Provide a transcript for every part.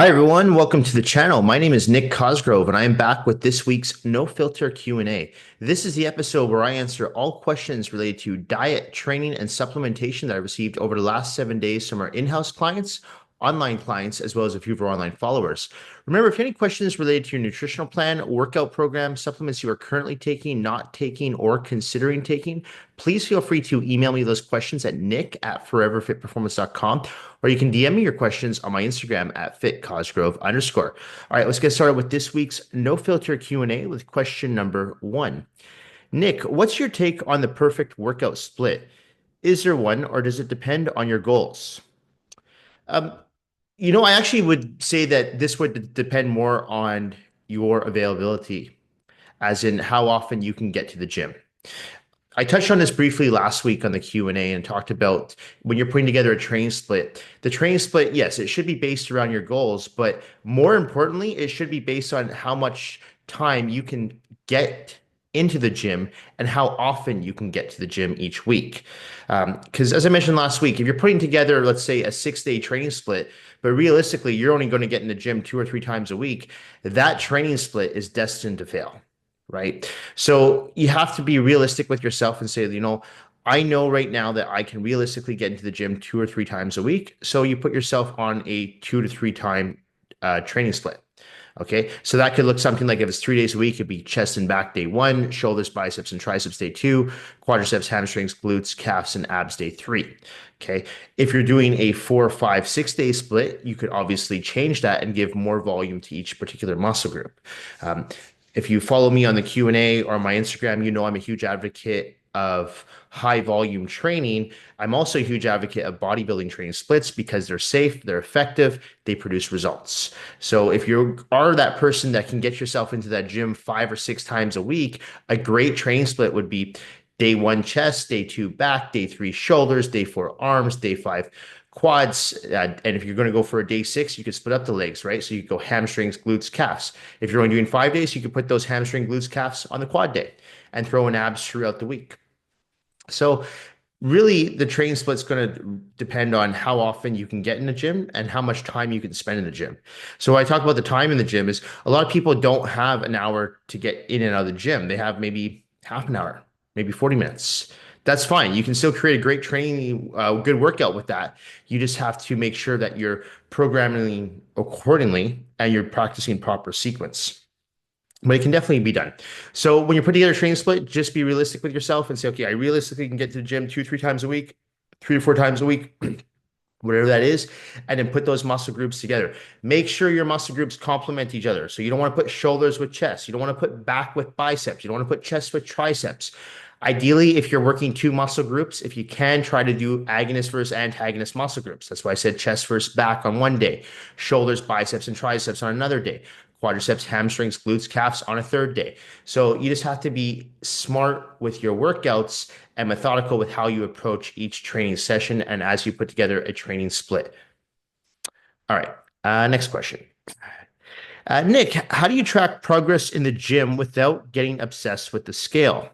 Hi everyone, welcome to the channel. My name is Nick Cosgrove and I am back with this week's No Filter Q&A. This is the episode where I answer all questions related to diet, training, and supplementation that I received over the last 7 days from our in-house clients, online clients, as well as a few of our online followers. Remember, if you have any questions related to your nutritional plan, workout program, supplements you are currently taking, not taking, or considering taking, please feel free to email me those questions at nick@foreverfitperformance.com, or you can DM me your questions on my Instagram at @fitcosgrove_. All right, let's get started with this week's No Filter Q&A with question number 1. Nick, what's your take on the perfect workout split? Is there one, or does it depend on your goals? Um, I actually would say that this would depend more on your availability, as in how often you can get to the gym. I touched on this briefly last week on the Q&A and talked about when you're putting together a training split. The training split, yes, it should be based around your goals, but more importantly, it should be based on how much time you can get into the gym and how often you can get to the gym each week. Because as I mentioned last week, if you're putting together, let's say, a 6-day training split, but realistically, you're only going to get in the gym 2 or 3 times a week, that training split is destined to fail, right? So you have to be realistic with yourself and say, I know right now that I can realistically get into the gym 2 or 3 times a week. So you put yourself on a 2 to 3 time training split. Okay. So that could look something like, if it's 3 days a week, it'd be chest and back day one, shoulders, biceps, and triceps day two, quadriceps, hamstrings, glutes, calves, and abs day three. Okay. If you're doing a 4, 5, 6 day split, you could obviously change that and give more volume to each particular muscle group. Um, if you follow me on the Q&A or my Instagram, you know I'm a huge advocate of high volume training. I'm also a huge advocate of bodybuilding training splits because they're safe, they're effective, they produce results. So if you are that person that can get yourself into that gym 5 or 6 times a week, a great training split would be day one chest, day two back, day three shoulders, day four arms, day five quads. And if you're going to go for a day six, you could split up the legs, right? So you could go hamstrings, glutes, calves. If you're only doing 5 days, you could put those hamstring, glutes, calves on the quad day and throw in abs throughout the week. So really, the training split's going to depend on how often you can get in the gym and how much time you can spend in the gym. So when I talk about the time in the gym, is a lot of people don't have an hour to get in and out of the gym. They have maybe half an hour, maybe 40 minutes. That's fine. You can still create a great training, good workout with that. You just have to make sure that you're programming accordingly and you're practicing proper sequence. But it can definitely be done. So when you're putting together a training split, just be realistic with yourself and say, okay, I realistically can get to the gym 2, 3 times a week, 3 to 4 times a week, whatever that is, and then put those muscle groups together. Make sure your muscle groups complement each other. So you don't want to put shoulders with chest. You don't want to put back with biceps. You don't want to put chest with triceps. Ideally, if you're working two muscle groups, if you can, try to do agonist versus antagonist muscle groups. That's why I said chest versus back on one day, shoulders, biceps, and triceps on another day, quadriceps, hamstrings, glutes, calves on a third day. So you just have to be smart with your workouts and methodical with how you approach each training session and as you put together a training split. All right, next question. Nick, how do you track progress in the gym without getting obsessed with the scale?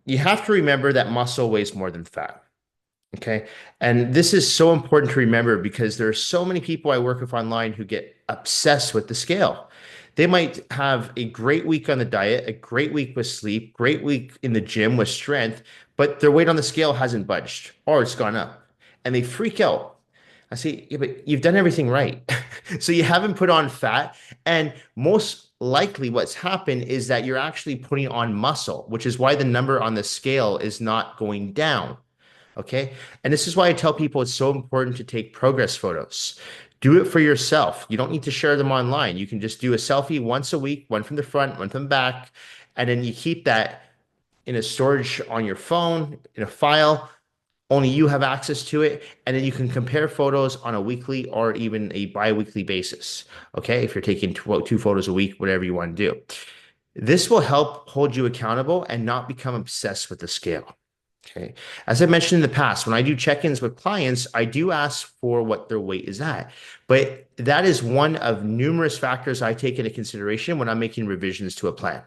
You have to remember that muscle weighs more than fat. Okay. And this is so important to remember because there are so many people I work with online who get obsessed with the scale. They might have a great week on the diet, a great week with sleep, great week in the gym with strength, but their weight on the scale hasn't budged or it's gone up. And they freak out. I say, yeah, but you've done everything right. So you haven't put on fat. And most likely what's happened is that you're actually putting on muscle, which is why the number on the scale is not going down. Okay. And this is why I tell people it's so important to take progress photos. Do it for yourself. You don't need to share them online. You can just do a selfie once a week, one from the front, one from the back, and then you keep that in a storage on your phone, in a file. Only you have access to it. And then you can compare photos on a weekly or even a bi-weekly basis. Okay. If you're taking two photos a week, whatever you want to do. This will help hold you accountable and not become obsessed with the scale. Okay. As I mentioned in the past, when I do check-ins with clients, I do ask for what their weight is at. But that is one of numerous factors I take into consideration when I'm making revisions to a plan.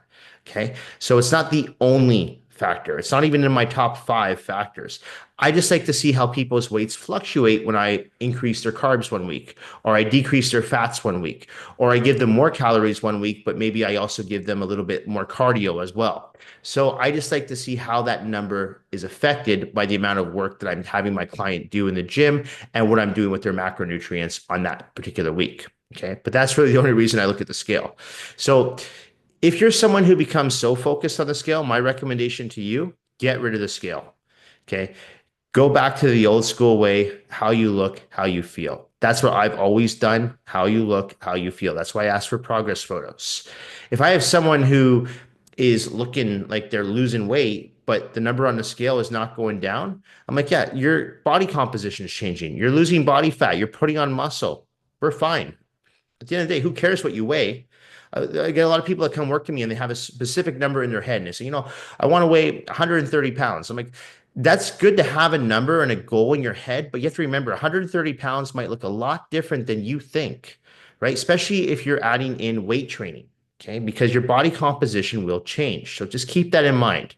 Okay. So it's not the only factor. It's not even in my top five factors. I just like to see how people's weights fluctuate when I increase their carbs one week, or I decrease their fats one week, or I give them more calories one week, but maybe I also give them a little bit more cardio as well. So I just like to see how that number is affected by the amount of work that I'm having my client do in the gym and what I'm doing with their macronutrients on that particular week. Okay. But that's really the only reason I look at the scale. So if you're someone who becomes so focused on the scale, my recommendation to you, get rid of the scale. Okay. Go back to the old school way, how you look, how you feel. That's what I've always done, how you look, how you feel. That's why I ask for progress photos. If I have someone who is looking like they're losing weight, but the number on the scale is not going down, I'm like, yeah, your body composition is changing. You're losing body fat. You're putting on muscle. We're fine. At the end of the day, who cares what you weigh? I get a lot of people that come work to me and they have a specific number in their head and they say, I want to weigh 130 pounds. I'm like, that's good to have a number and a goal in your head, but you have to remember 130 pounds might look a lot different than you think, right? Especially if you're adding in weight training, okay? Because your body composition will change. So just keep that in mind.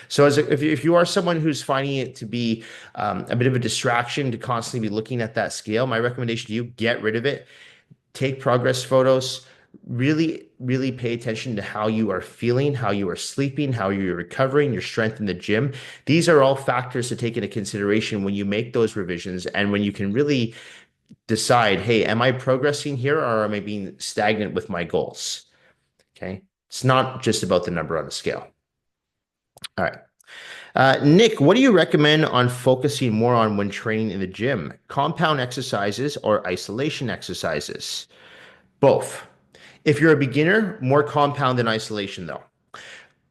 So if you are someone who's finding it to be a bit of a distraction to constantly be looking at that scale, my recommendation to you, get rid of it. Take progress photos. Really pay attention to how you are feeling, how you are sleeping, how you're recovering, your strength in the gym. These are all factors to take into consideration when you make those revisions and when you can really decide, hey, am I progressing here or am I being stagnant with my goals? Okay. It's not just about the number on the scale. All right. Nick, what do you recommend on focusing more on when training in the gym? Compound exercises or isolation exercises? Both. If you're a beginner, more compound than isolation, though.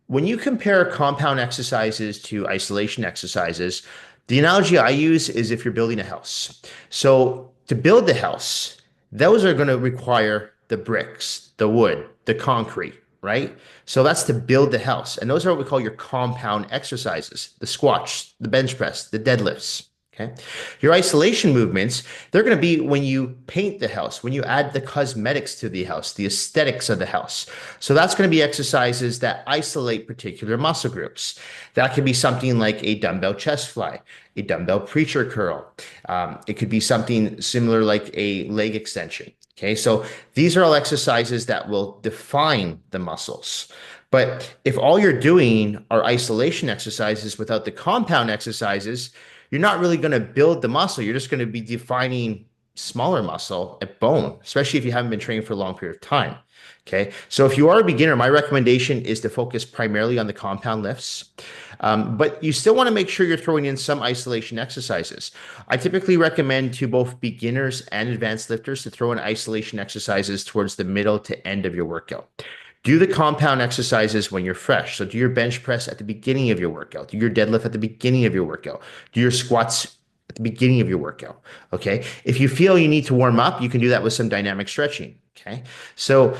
When you compare compound exercises to isolation exercises, the analogy I use is if you're building a house. So to build the house, those are going to require the bricks, the wood, the concrete, right? So that's to build the house. And those are what we call your compound exercises, the squats, the bench press, the deadlifts. Okay. Your isolation movements, they're going to be when you paint the house, when you add the cosmetics to the house, the aesthetics of the house. So that's going to be exercises that isolate particular muscle groups. That could be something like a dumbbell chest fly, a dumbbell preacher curl. It could be something similar like a leg extension. Okay. So these are all exercises that will define the muscles. But if all you're doing are isolation exercises without the compound exercises, you're not really going to build the muscle. You're just going to be defining smaller muscle at bone, especially if you haven't been training for a long period of time. Okay. So if you are a beginner, my recommendation is to focus primarily on the compound lifts. But you still want to make sure you're throwing in some isolation exercises. I typically recommend to both beginners and advanced lifters to throw in isolation exercises towards the middle to end of your workout. Do the compound exercises when you're fresh. So do your bench press at the beginning of your workout. Do your deadlift at the beginning of your workout. Do your squats at the beginning of your workout. Okay. If you feel you need to warm up, you can do that with some dynamic stretching. Okay. So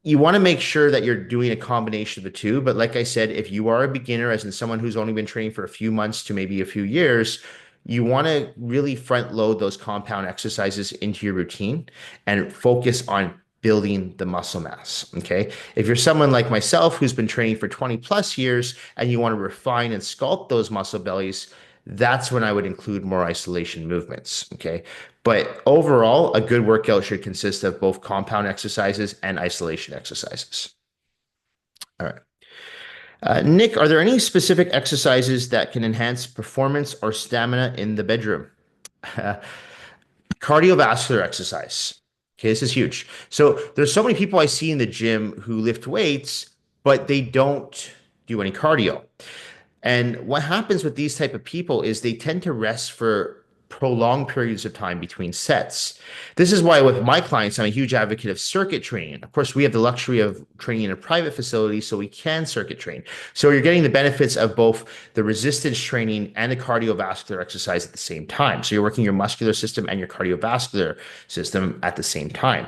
you want to make sure that you're doing a combination of the two. But like I said, if you are a beginner, as in someone who's only been training for a few months to maybe a few years, you want to really front load those compound exercises into your routine and focus on building the muscle mass. Okay. If you're someone like myself who's been training for 20 plus years and you want to refine and sculpt those muscle bellies, that's when I would include more isolation movements. Okay. But overall, a good workout should consist of both compound exercises and isolation exercises. All right. Nick, are there any specific exercises that can enhance performance or stamina in the bedroom? Cardiovascular exercise. Okay, this is huge. So there's so many people I see in the gym who lift weights, but they don't do any cardio. And what happens with these type of people is they tend to rest for prolonged periods of time between sets. This is why with my clients, I'm a huge advocate of circuit training. Of course, we have the luxury of training in a private facility, so we can circuit train. So you're getting the benefits of both the resistance training and the cardiovascular exercise at the same time. So you're working your muscular system and your cardiovascular system at the same time.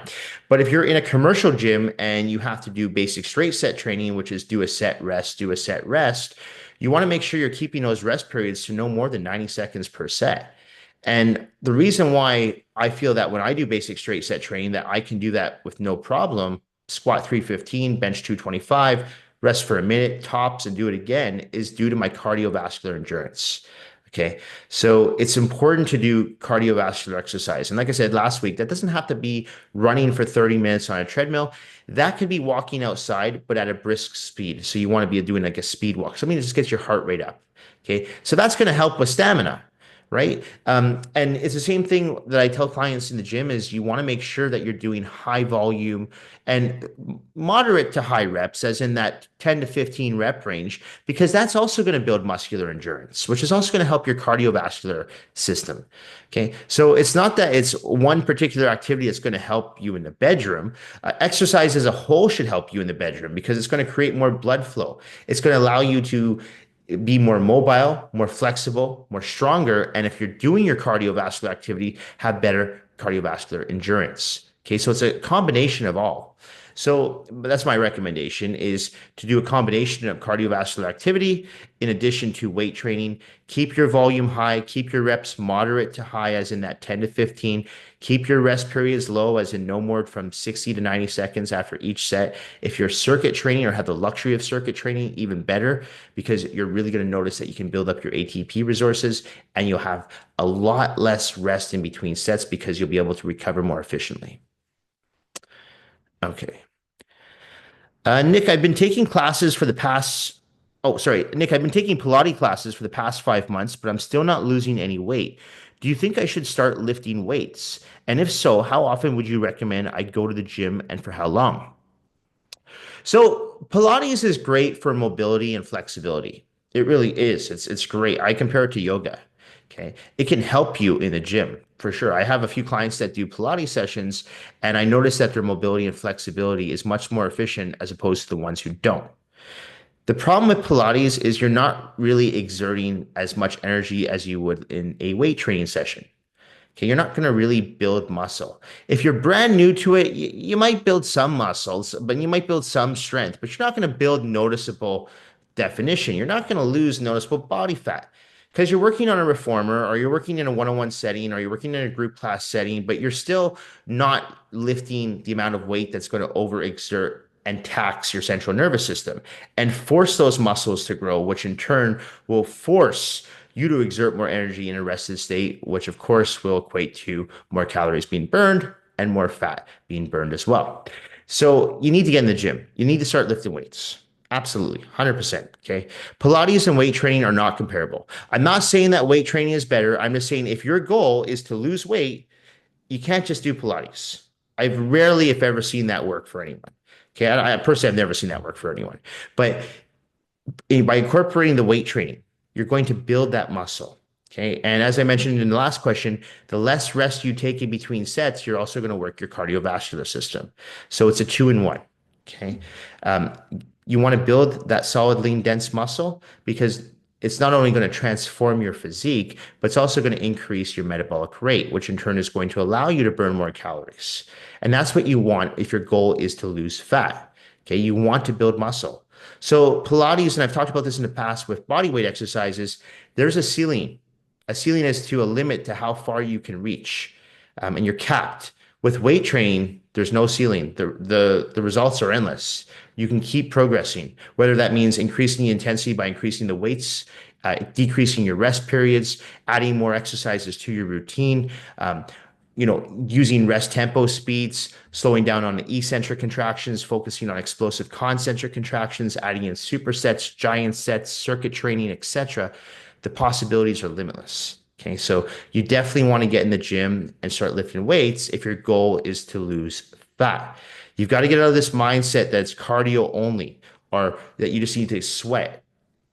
But if you're in a commercial gym and you have to do basic straight set training, which is do a set, rest, do a set, rest, you want to make sure you're keeping those rest periods to no more than 90 seconds per set. And the reason why I feel that when I do basic straight set training, that I can do that with no problem, squat 315, bench 225, rest for a minute tops and do it again is due to my cardiovascular endurance. Okay. So it's important to do cardiovascular exercise. And like I said last week, that doesn't have to be running for 30 minutes on a treadmill. That could be walking outside, but at a brisk speed. So you want to be doing like a speed walk. Something that just gets your heart rate up. Okay. So that's going to help with stamina, right? And it's the same thing that I tell clients in the gym is you want to make sure that you're doing high volume and moderate to high reps, as in that 10 to 15 rep range, because that's also going to build muscular endurance, which is also going to help your cardiovascular system. Okay. So it's not that it's one particular activity that's going to help you in the bedroom. Exercise as a whole should help you in the bedroom because it's going to create more blood flow. It's going to allow you to be more mobile, more flexible, more stronger. And if you're doing your cardiovascular activity, have better cardiovascular endurance. Okay, so it's a combination of all. So that's my recommendation is to do a combination of cardiovascular activity in addition to weight training. Keep your volume high, keep your reps moderate to high, as in that 10 to 15. Keep your rest periods low, as in no more from 60 to 90 seconds after each set. If you're circuit training or have the luxury of circuit training, even better, because you're really going to notice that you can build up your ATP resources and you'll have a lot less rest in between sets because you'll be able to recover more efficiently. Okay. Nick, I've been taking classes for the past, oh, sorry, Nick, I've been taking Pilates classes for the past 5 months, but I'm still not losing any weight. Do you think I should start lifting weights? And if so, how often would you recommend I go to the gym and for how long? So Pilates is great for mobility and flexibility. It really is. It's great. I compare it to yoga. Okay. It can help you in the gym for sure. I have a few clients that do Pilates sessions, and I notice that their mobility and flexibility is much more efficient as opposed to the ones who don't. The problem with Pilates is you're not really exerting as much energy as you would in a weight training session. Okay, you're not going to really build muscle. If you're brand new to it, you might build some muscles, but you might build some strength, but you're not going to build noticeable definition. You're not going to lose noticeable body fat because you're working on a reformer or you're working in a one-on-one setting or you're working in a group class setting, but you're still not lifting the amount of weight that's going to overexert and tax your central nervous system and force those muscles to grow, which in turn will force you to exert more energy in a rested state, which of course will equate to more calories being burned and more fat being burned as well. So you need to get in the gym. You need to start lifting weights. Absolutely, 100%. Okay. Pilates and weight training are not comparable. I'm not saying that weight training is better. I'm just saying if your goal is to lose weight, you can't just do Pilates. I've rarely, if ever, seen that work for anyone. Okay. I personally have never seen that work for anyone. But by incorporating the weight training, you're going to build that muscle. Okay. And as I mentioned in the last question, the less rest you take in between sets, you're also going to work your cardiovascular system. So it's a two in one. Okay. Um, you want to build that solid, lean, dense muscle because it's not only going to transform your physique, but it's also going to increase your metabolic rate, which in turn is going to allow you to burn more calories. And that's what you want if your goal is to lose fat. Okay. You want to build muscle. So Pilates, and I've talked about this in the past with body weight exercises, there's a ceiling. A ceiling is to a limit to how far you can reach, and you're capped. With weight training, there's no ceiling. The results are endless. You can keep progressing, whether that means increasing the intensity by increasing the weights, decreasing your rest periods, adding more exercises to your routine, using rest tempo speeds, slowing down on the eccentric contractions, focusing on explosive concentric contractions, adding in supersets, giant sets, circuit training, etc. The possibilities are limitless. Okay, so you definitely want to get in the gym and start lifting weights if your goal is to lose fat. You've got to get out of this mindset that's cardio only or that you just need to sweat.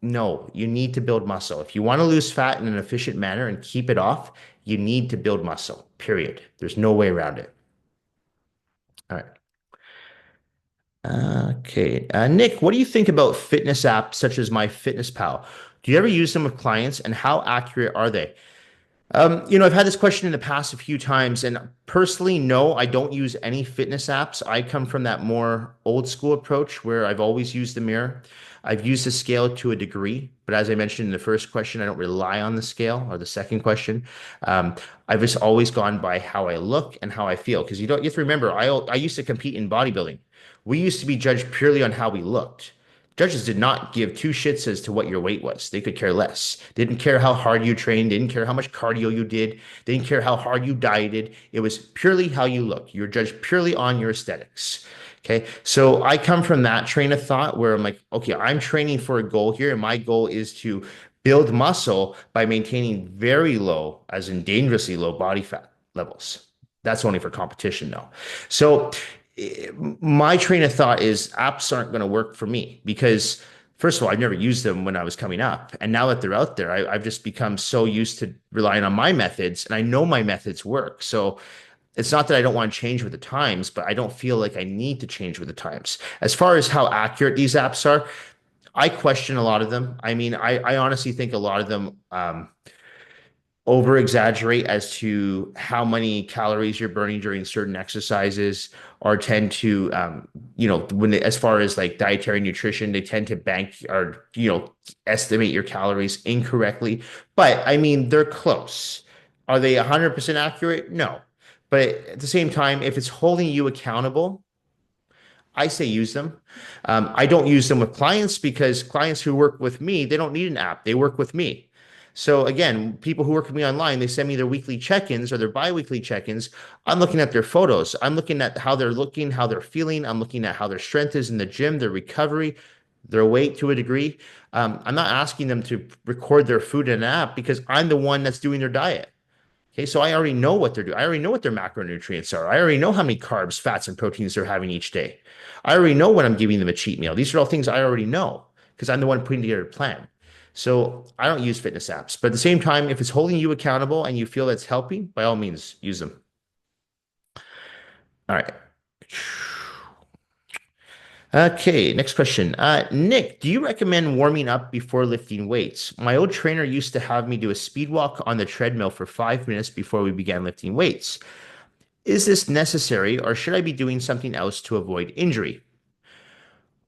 No, you need to build muscle. If you want to lose fat in an efficient manner and keep it off, you need to build muscle, period. There's no way around it. All right. Okay. Nick, what do you think about fitness apps such as MyFitnessPal? Do you ever use them with clients and how accurate are they? I've had this question in the past a few times, and personally, no, I don't use any fitness apps. I come from that more old school approach where I've always used the mirror. I've used the scale to a degree, but as I mentioned in the first question, I don't rely on the scale or the second question. I've just always gone by how I look and how I feel because you have to remember, I used to compete in bodybuilding. We used to be judged purely on how we looked. Judges did not give two shits as to what your weight was. They could care less. They didn't care how hard you trained. They didn't care how much cardio you did. They didn't care how hard you dieted. It was purely how you look. You're judged purely on your aesthetics. Okay. So I come from that train of thought where I'm like, okay, I'm training for a goal here, and my goal is to build muscle by maintaining very low, as in dangerously low body fat levels. That's only for competition, though. So my train of thought is apps aren't going to work for me because first of all, I've never used them when I was coming up. And now that they're out there, I've just become so used to relying on my methods and I know my methods work. So it's not that I don't want to change with the times, but I don't feel like I need to change with the times. As far as how accurate these apps are, I question a lot of them. I mean, I honestly think a lot of them over exaggerate as to how many calories you're burning during certain exercises or tend to when they, as far as like dietary nutrition, they tend to bank or estimate your calories incorrectly, but I mean they're close. Are they 100% accurate? No, but at the same time, if it's holding you accountable, I say use them. I don't use them with clients because clients who work with me, they don't need an app. They work with me. So again, people who work with me online, they send me their weekly check-ins or their bi-weekly check-ins. I'm looking at their photos. I'm looking at how they're looking, how they're feeling. I'm looking at how their strength is in the gym, their recovery, their weight to a degree. I'm not asking them to record their food in an app because I'm the one that's doing their diet. Okay, so I already know what they're doing. I already know what their macronutrients are. I already know how many carbs, fats, and proteins they're having each day. I already know when I'm giving them a cheat meal. These are all things I already know because I'm the one putting together a plan. So I don't use fitness apps. But at the same time, if it's holding you accountable and you feel that's helping, by all means, use them. All right. Okay, next question. Nick, do you recommend warming up before lifting weights? My old trainer used to have me do a speed walk on the treadmill for 5 minutes before we began lifting weights. Is this necessary, or should I be doing something else to avoid injury?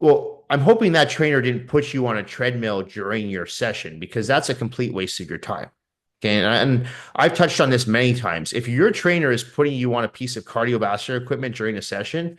Well, I'm hoping that trainer didn't put you on a treadmill during your session because that's a complete waste of your time. Okay, and I've touched on this many times. If your trainer is putting you on a piece of cardiovascular equipment during a session,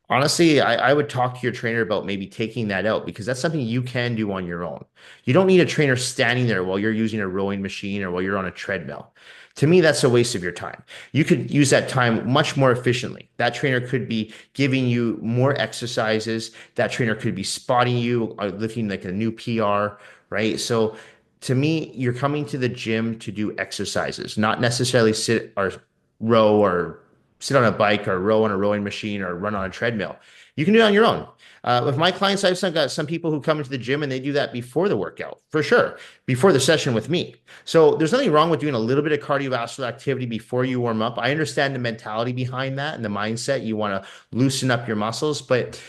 honestly, I would talk to your trainer about maybe taking that out because that's something you can do on your own. You don't need a trainer standing there while you're using a rowing machine or while you're on a treadmill. To me, that's a waste of your time. You could use that time much more efficiently. That trainer could be giving you more exercises. That trainer could be spotting you, lifting like a new PR, right? So to me, you're coming to the gym to do exercises, not necessarily sit or row or sit on a bike or row on a rowing machine or run on a treadmill. You can do it on your own. With my clients, I've got some people who come into the gym and they do that before the workout, for sure, before the session with me. So there's nothing wrong with doing a little bit of cardiovascular activity before you warm up. I understand the mentality behind that and the mindset. You want to loosen up your muscles, but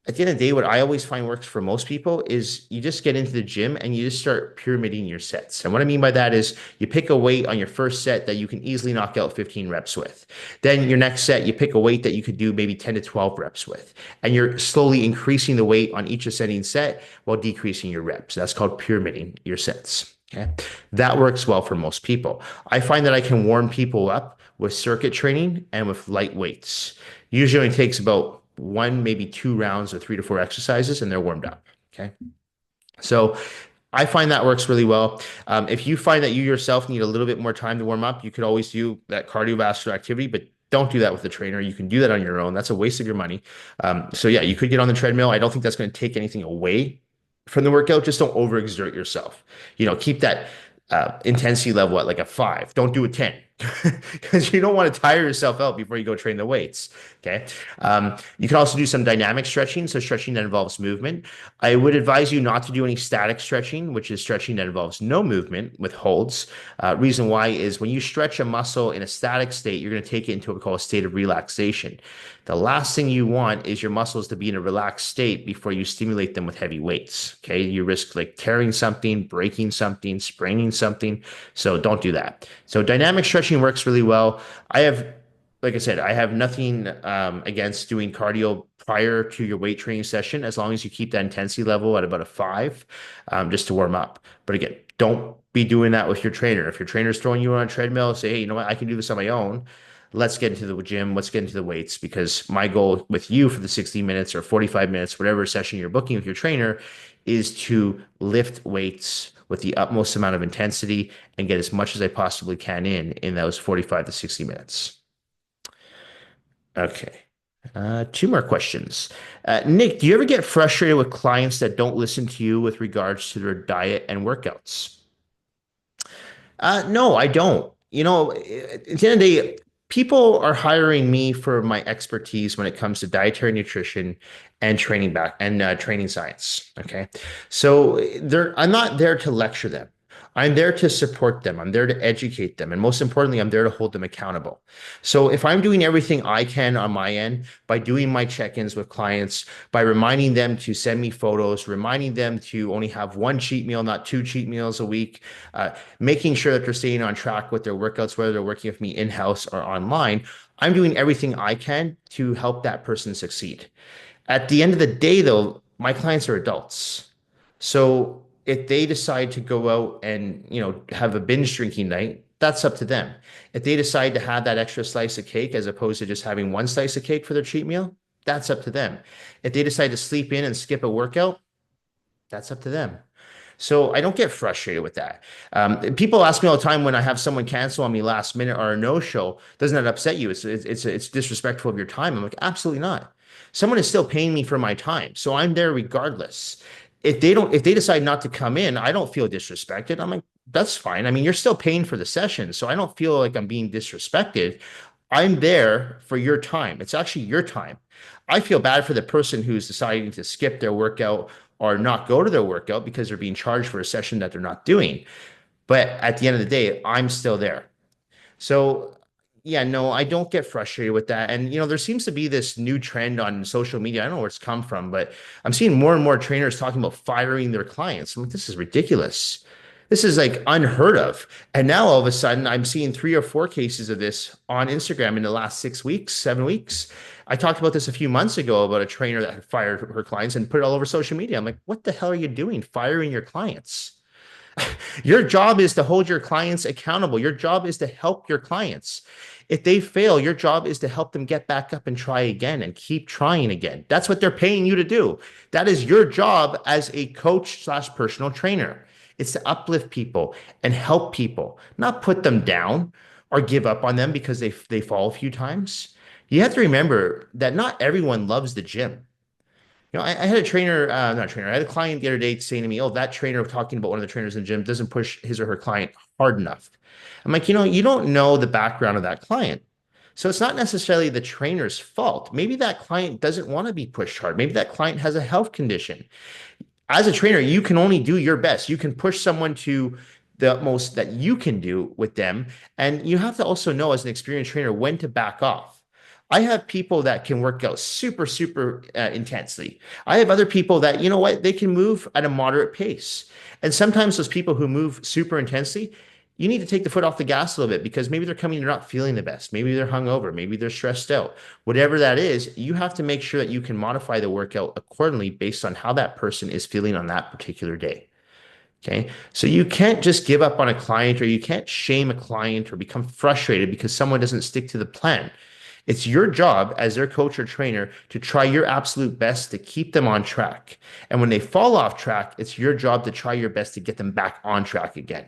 at the end of the day, what I always find works for most people is you just get into the gym and you just start pyramiding your sets. And what I mean by that is you pick a weight on your first set that you can easily knock out 15 reps with. Then your next set, you pick a weight that you could do maybe 10 to 12 reps with. And you're slowly increasing the weight on each ascending set while decreasing your reps. That's called pyramiding your sets. Okay. That works well for most people. I find that I can warm people up with circuit training and with light weights. Usually it takes about one, maybe two rounds or 3 to 4 exercises, and they're warmed up. Okay. So I find that works really well. If you find that you yourself need a little bit more time to warm up, you could always do that cardiovascular activity, but don't do that with the trainer. You can do that on your own. That's a waste of your money. So yeah, you could get on the treadmill. I don't think that's going to take anything away from the workout. Just don't overexert yourself. Keep that intensity level at like a 5. Don't do a 10 because you don't want to tire yourself out before you go train the weights. Okay. You can also do some dynamic stretching. So stretching that involves movement. I would advise you not to do any static stretching, which is stretching that involves no movement with holds. Reason why is when you stretch a muscle in a static state, you're going to take it into what we call a state of relaxation. The last thing you want is your muscles to be in a relaxed state before you stimulate them with heavy weights. Okay. You risk like tearing something, breaking something, spraining something. So don't do that. So dynamic stretching works really well. Like I said, I have nothing against doing cardio prior to your weight training session, as long as you keep that intensity level at about a 5, just to warm up. But again, don't be doing that with your trainer. If your trainer's throwing you on a treadmill, say, hey, you know what, I can do this on my own. let's get into the gym, let's get into the weights, because my goal with you for the 60 minutes or 45 minutes, whatever session you're booking with your trainer, is to lift weights with the utmost amount of intensity and get as much as I possibly can in those 45 to 60 minutes. Okay. Two more questions. Nick, do you ever get frustrated with clients that don't listen to you with regards to their diet and workouts? No, I don't. At the end of the day, people are hiring me for my expertise when it comes to dietary nutrition and training science. Okay, so I'm not there to lecture them. I'm there to support them. I'm there to educate them, and most importantly, I'm there to hold them accountable. So if I'm doing everything I can on my end by doing my check-ins with clients, by reminding them to send me photos, reminding them to only have one cheat meal, not two cheat meals a week, making sure that they're staying on track with their workouts, whether they're working with me in-house or online, I'm doing everything I can to help that person succeed. At the end of the day, though, my clients are adults. So if they decide to go out and, have a binge drinking night, that's up to them. If they decide to have that extra slice of cake as opposed to just having one slice of cake for their cheat meal, that's up to them. If they decide to sleep in and skip a workout, that's up to them. So I don't get frustrated with that. People ask me all the time when I have someone cancel on me last minute or a no show, doesn't that upset you? It's disrespectful of your time. I'm like, absolutely not. Someone is still paying me for my time, so I'm there regardless. If they decide not to come in, I don't feel disrespected. I'm like, that's fine. I mean, you're still paying for the session, so I don't feel like I'm being disrespected. I'm there for your time. It's actually your time. I feel bad for the person who's deciding to skip their workout or not go to their workout because they're being charged for a session that they're not doing. But at the end of the day, I'm still there. So, yeah, no, I don't get frustrated with that. And, there seems to be this new trend on social media. I don't know where it's come from, but I'm seeing more and more trainers talking about firing their clients. I'm like, this is ridiculous. This is like unheard of. And now all of a sudden, I'm seeing three or four cases of this on Instagram in the last 6 weeks, 7 weeks. I talked about this a few months ago about a trainer that had fired her clients and put it all over social media. I'm like, what the hell are you doing firing your clients? Your job is to hold your clients accountable. Your job is to help your clients. If they fail, your job is to help them get back up and try again and keep trying again. That's what they're paying you to do. That is your job as a coach slash personal trainer. It's to uplift people and help people, not put them down or give up on them because they fall a few times. You have to remember that not everyone loves the gym. I had a trainer, not a trainer, I had a client the other day saying to me, oh, that trainer talking about one of the trainers in the gym doesn't push his or her client hard enough. I'm like, you don't know the background of that client. So it's not necessarily the trainer's fault. Maybe that client doesn't want to be pushed hard. Maybe that client has a health condition. As a trainer, you can only do your best. You can push someone to the most that you can do with them. And you have to also know, as an experienced trainer, when to back off. I have people that can work out super, super intensely. I have other people that, they can move at a moderate pace. And sometimes those people who move super intensely, you need to take the foot off the gas a little bit because maybe they're coming, they're not feeling the best. Maybe they're hungover. Maybe they're stressed out. Whatever that is, you have to make sure that you can modify the workout accordingly based on how that person is feeling on that particular day. Okay. So you can't just give up on a client or you can't shame a client or become frustrated because someone doesn't stick to the plan. It's your job as their coach or trainer to try your absolute best to keep them on track. And when they fall off track, it's your job to try your best to get them back on track again.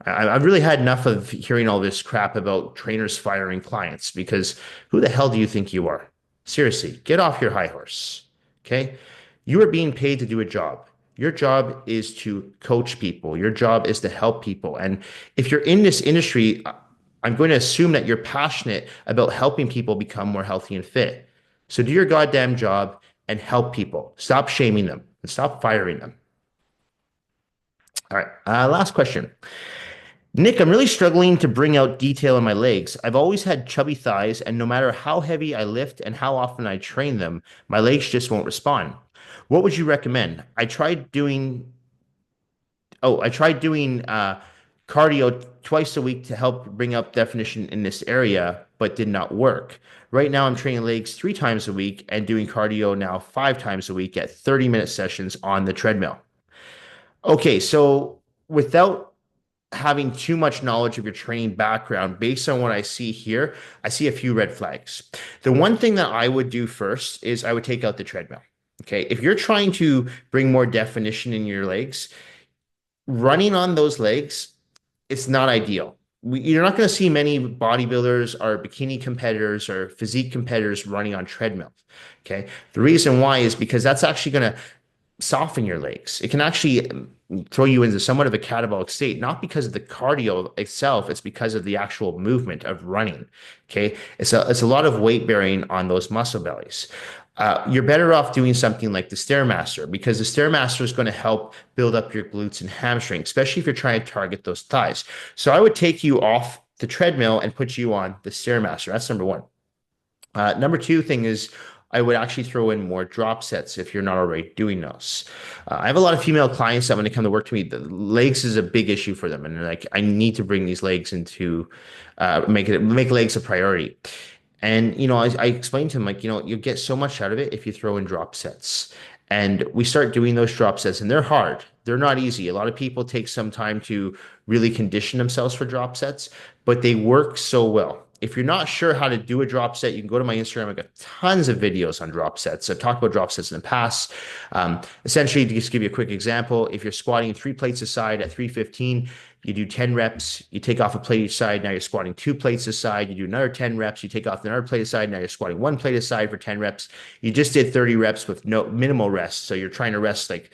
I've really had enough of hearing all this crap about trainers firing clients because who the hell do you think you are? Seriously, get off your high horse. Okay. You are being paid to do a job. Your job is to coach people. Your job is to help people. And if you're in this industry, I'm going to assume that you're passionate about helping people become more healthy and fit. So do your goddamn job and help people. Stop shaming them and stop firing them. All right. Last question. Nick, I'm really struggling to bring out detail in my legs. I've always had chubby thighs, and no matter how heavy I lift and how often I train them, my legs just won't respond. What would you recommend? I tried doing cardio twice a week to help bring up definition in this area, but did not work. Right now, I'm training legs 3 times a week and doing cardio now 5 times a week at 30-minute sessions on the treadmill. Okay, so without having too much knowledge of your training background, based on what I see here, I see a few red flags. The one thing that I would do first is I would take out the treadmill. Okay. If you're trying to bring more definition in your legs, running on those legs, it's not ideal. You're not going to see many bodybuilders or bikini competitors or physique competitors running on treadmills. Okay. The reason why is because that's actually going to soften your legs. It can actually throw you into somewhat of a catabolic state, not because of the cardio itself, it's because of the actual movement of running. Okay. It's a lot of weight bearing on those muscle bellies. You're better off doing something like the Stairmaster, because the Stairmaster is going to help build up your glutes and hamstrings, especially if you're trying to target those thighs. So I would take you off the treadmill and put you on the Stairmaster. That's number one. Number two thing is I would actually throw in more drop sets if you're not already doing those. I have a lot of female clients that when they come to work to me, the legs is a big issue for them, and they're like, I need to bring these legs into make legs a priority. And I explained to him like, you get so much out of it if you throw in drop sets. And we start doing those drop sets, and they're hard. They're not easy. A lot of people take some time to really condition themselves for drop sets, but they work so well. If you're not sure how to do a drop set, you can go to my Instagram. I've got tons of videos on drop sets. I've talked about drop sets in the past. Essentially, to just give you a quick example, if you're squatting 3 plates aside at 315, you do 10 reps, you take off a plate each side. Now you're squatting 2 plates aside. You do another 10 reps, you take off another plate aside. Now you're squatting 1 plate aside for 10 reps. You just did 30 reps with no minimal rest. So you're trying to rest like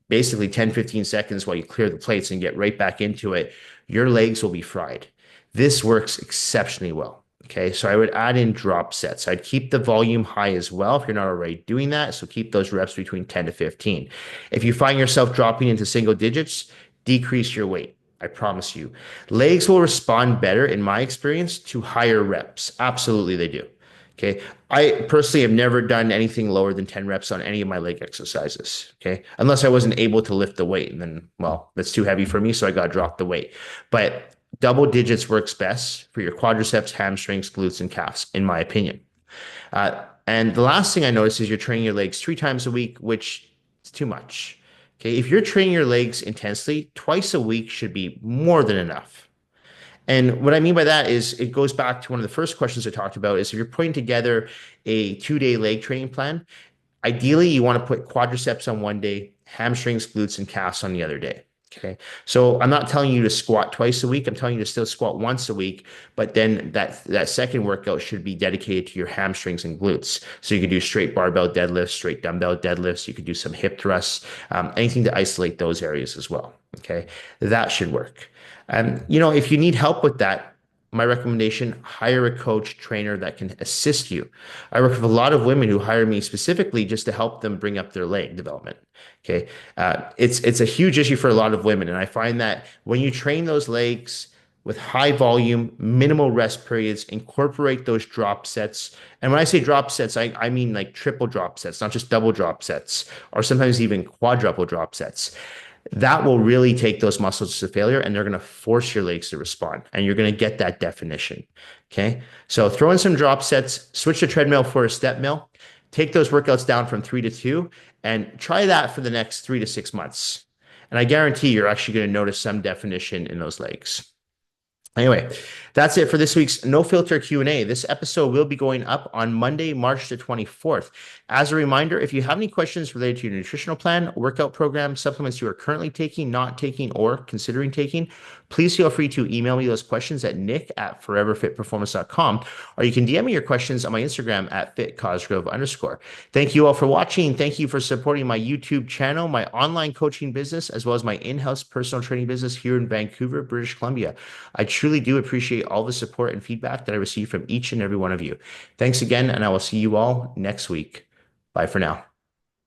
basically 10, 15 seconds while you clear the plates and get right back into it. Your legs will be fried. This works exceptionally well. Okay, so I would add in drop sets. I'd keep the volume high as well if you're not already doing that. So keep those reps between 10 to 15. If you find yourself dropping into single digits, decrease your weight. I promise you. Legs will respond better, in my experience, to higher reps. Absolutely, they do. Okay. I personally have never done anything lower than 10 reps on any of my leg exercises. Okay. Unless I wasn't able to lift the weight. And then, well, that's too heavy for me. So I got to drop the weight. But double digits works best for your quadriceps, hamstrings, glutes, and calves, in my opinion. And the last thing I noticed is you're training your legs 3 times a week, which is too much. Okay. If you're training your legs intensely, twice a week should be more than enough. And what I mean by that is it goes back to one of the first questions I talked about is if you're putting together a 2-day leg training plan, ideally you want to put quadriceps on one day, hamstrings, glutes, and calves on the other day. Okay. So I'm not telling you to squat twice a week. I'm telling you to still squat once a week, but then that second workout should be dedicated to your hamstrings and glutes. So you can do straight barbell deadlifts, straight dumbbell deadlifts. You could do some hip thrusts, anything to isolate those areas as well. Okay. That should work. If you need help with that, my recommendation, hire a coach trainer that can assist you. I work with a lot of women who hire me specifically just to help them bring up their leg development. Okay. It's a huge issue for a lot of women. And I find that when you train those legs with high volume, minimal rest periods, incorporate those drop sets. And when I say drop sets, I mean like triple drop sets, not just double drop sets, or sometimes even quadruple drop sets. That will really take those muscles to failure, and they're going to force your legs to respond, and you're going to get that definition. Okay. So throw in some drop sets, switch the treadmill for a step mill, take those workouts down from 3 to 2, and try that for the next 3 to 6 months. And I guarantee you're actually going to notice some definition in those legs. Anyway, that's it for this week's No Filter Q&A. This episode will be going up on Monday, March the 24th. As a reminder, if you have any questions related to your nutritional plan, workout program, supplements you are currently taking, not taking, or considering taking, please feel free to email me those questions at nick@foreverfitperformance.com, or you can DM me your questions on my Instagram at @fitcosgrove_. Thank you all for watching. Thank you for supporting my YouTube channel, my online coaching business, as well as my in-house personal training business here in Vancouver, British Columbia. I truly do appreciate all the support and feedback that I receive from each and every one of you. Thanks again, and I will see you all next week. Bye for now.